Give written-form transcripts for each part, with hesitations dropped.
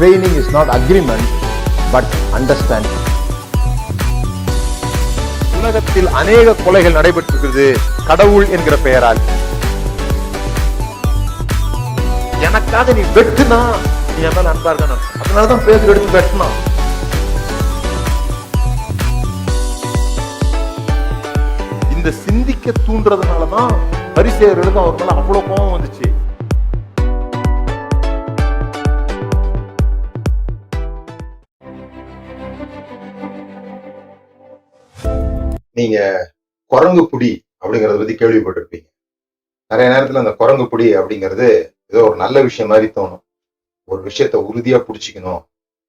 Training is not agreement, but understanding. உலகத்தில் அநேக கொலைகள் நடைபெற்றிருக்கிறது கடவுள் என்கிற பெயரால். எனக்காக நீ வெட்டுனா நீ என் மேல அன்பா இருக்கணும், அதனாலதான் பேருக்கு எடுத்து வெட்டினா. இந்த சிந்திக்க தூண்டுறதுனாலதான் பரிசேயர்களுக்கு அவர் மேல அவ்வளவு கோபம் வந்துச்சு. நீங்க குரங்கு புடி அப்படிங்கறத பத்தி கேள்விப்பட்டிருப்பீங்க. நிறைய நேரத்துல அந்த குரங்கு புடி அப்படிங்கிறது ஏதோ ஒரு நல்ல விஷயம் மாதிரி தோணும், ஒரு விஷயத்த உறுதியா புடிச்சிக்கணும்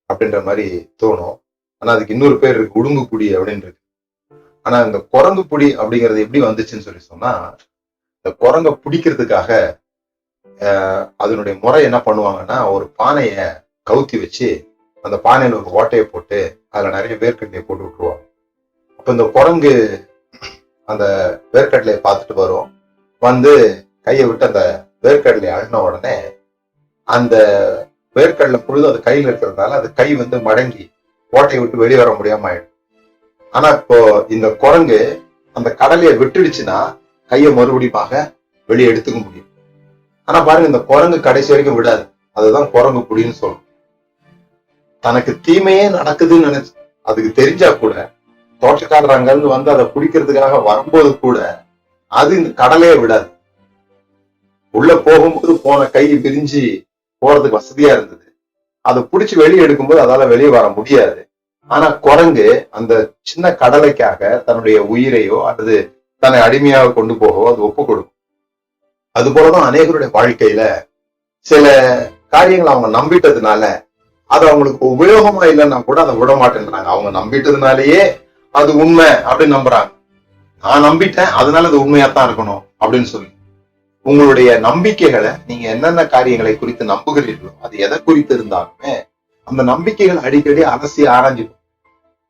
அப்படின்ற மாதிரி தோணும். ஆனா அதுக்கு இன்னொரு பேர் இருக்கு, உடுங்கு புடி அப்படின்னு இருக்கு. ஆனா இந்த குரங்கு புடி அப்படிங்கிறது எப்படி வந்துச்சுன்னு சொல்லி சொன்னா, இந்த குரங்க பிடிக்கிறதுக்காக அதனுடைய முறை என்ன பண்ணுவாங்கன்னா, ஒரு பானைய கவுத்தி வச்சு அந்த பானையில ஒரு ஓட்டையை போட்டு அதுல நிறைய வேர்க்கடலையை போட்டு விட்டுருவாங்க. அப்ப இந்த குரங்கு அந்த வேர்க்கடலையை பார்த்துட்டு வரும், வந்து கையை விட்டு அந்த வேர்க்கடலையை அழுன உடனே அந்த வேர்க்கடலை முழுதும் அது கையில இருக்கிறதுனால அது கை வந்து மடங்கி ஓட்டையை விட்டு வெளியே வர முடியாம ஆயிடும். ஆனா இப்போ இந்த குரங்கு அந்த கடலையை விட்டுடுச்சுன்னா கையை மறுபடியும் வெளியே எடுத்துக்க முடியும். ஆனா பாருங்க, இந்த குரங்கு கடைசி வரைக்கும் விடாது. அதுதான் குரங்கு புடின்னு சொல்லும். தனக்கு தீமையே நடக்குதுன்னு நினைச்சு அதுக்கு தெரிஞ்சா கூட, தோட்டக்காரங்க வந்து அதை பிடிக்கிறதுக்காக வரும்போது கூட அது இந்த கடலையே விடாது. உள்ள போகும்போது போன கை பிரிஞ்சு போறதுக்கு வசதியா இருந்தது, அதை பிடிச்சு வெளியே எடுக்கும்போது அதால வெளியே வர முடியாது. ஆனா குரங்கு அந்த சின்ன கடலைக்காக தன்னுடைய உயிரையோ அல்லது தன்னை அடிமையாக கொண்டு போகவோ அது ஒப்பு கொடுக்கும். அது போலதான் அநேகருடைய வாழ்க்கையில சில காரியங்களை அவங்க நம்பிட்டதுனால அது அவங்களுக்கு உபயோகமா இல்லைன்னா கூட அதை விட மாட்டேன்றாங்க. அவங்க நம்பிட்டதுனாலேயே அது உண்மை அப்படின்னு நம்புறாங்க. நான் நம்பிட்டேன், அதனால அது உண்மையாத்தான் இருக்கணும் அப்படின்னு சொல்லி உங்களுடைய நம்பிக்கைகளை, நீங்க என்னென்ன காரியங்களை குறித்து நம்புகிறீர்களோ அது எதை குறித்து இருந்தாலுமே அந்த நம்பிக்கைகள் அடிக்கடி அலசி ஆராய்ஞ்சிடும்.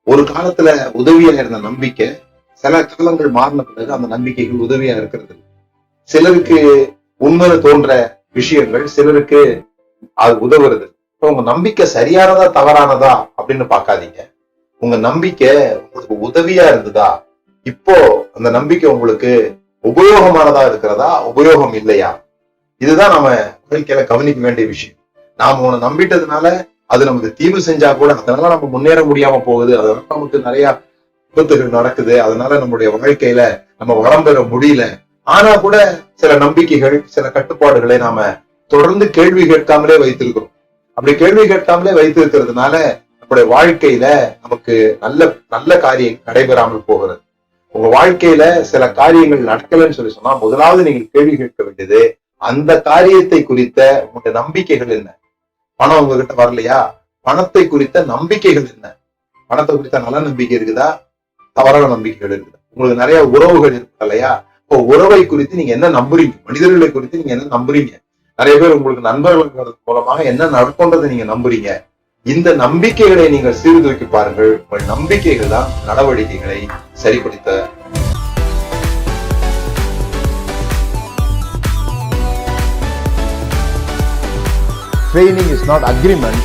ஒரு காலத்துல உதவியா இருந்த நம்பிக்கை சில காலங்கள் மாறின பிறகு அந்த நம்பிக்கைகள் உதவியா இருக்கிறது. சிலருக்கு உண்மை தோன்ற விஷயங்கள் சிலருக்கு அது உதவுறது. உங்க நம்பிக்கை சரியானதா தவறானதா அப்படின்னு பார்க்காதீங்க. உங்க நம்பிக்கை உங்களுக்கு உதவியா இருந்ததா, இப்போ அந்த நம்பிக்கை உங்களுக்கு உபயோகமானதா இருக்கிறதா, உபயோகம் இல்லையா, இதுதான் நம்ம வாழ்க்கையில கவனிக்க வேண்டிய விஷயம். நாம உன்னை நம்பிட்டதுனால அது நமக்கு தீவு செஞ்சா கூட அதனால நம்ம முன்னேற முடியாம போகுது, அதனால நமக்கு நிறைய விபத்துகள் நடக்குது, அதனால நம்மளுடைய வாழ்க்கையில நம்ம வளம் பெற முடியல. ஆனா கூட சில நம்பிக்கைகள், சில கட்டுப்பாடுகளை நாம தொடர்ந்து கேள்வி கேட்காமலே வைத்திருக்கிறோம். அப்படி கேள்வி கேட்காமலே வைத்திருக்கிறதுனால நம்முடைய வாழ்க்கையில நமக்கு நல்ல நல்ல காரியம் நடைபெறாமல் போகிறது. உங்க வாழ்க்கையில சில காரியங்கள் நடக்கலன்னு சொல்லி சொன்னா முதலாவது நீங்கள் கேள்வி கேட்க வேண்டியது, அந்த காரியத்தை குறித்த உங்களுடைய நம்பிக்கைகள் என்ன? பணம் உங்ககிட்ட வரலையா, பணத்தை குறித்த நம்பிக்கைகள் என்ன? பணத்தை குறித்த நல்ல நம்பிக்கை இருக்குதா, தவறான நம்பிக்கைகள் இருக்குதா? உங்களுக்கு நிறைய உறவுகள் இருக்கு இல்லையா, இப்போ உறவை குறித்து நீங்க என்ன நம்புறீங்க? மனிதர்களை குறித்து நீங்க என்ன நம்புறீங்க? நிறைய பேர் உங்களுக்கு நண்பர்கள் மூலமாக என்ன நடக்கும்ன்றதை நீங்க நம்புறீங்க. இந்த நம்பிக்கைகளை நீங்கள் சீர்தூக்கி பாருங்கள். உங்கள் நம்பிக்கைகள் தான் நடவடிக்கைகளை சரிப்படுத்த. Training is not agreement,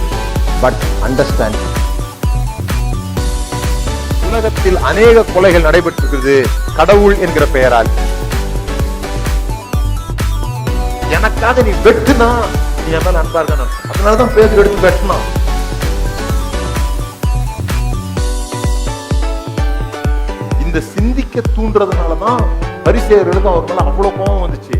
but understanding. உலகத்தில் அநேக கொலைகள் நடைபெற்றிருக்கிறது கடவுள் என்கிற பெயரால். எனக்காக நீ வெட்டுனா நீ என் மேல அன்பா இருக்கணும், அதனாலதான் பேருக்கு எடுத்து வெட்டினா. இந்த சிந்திக்க தூண்டுறதுனாலதான் பரிசேயர்களுக்கு அவர் மேல அவ்வளவு கோபம் வந்துச்சு.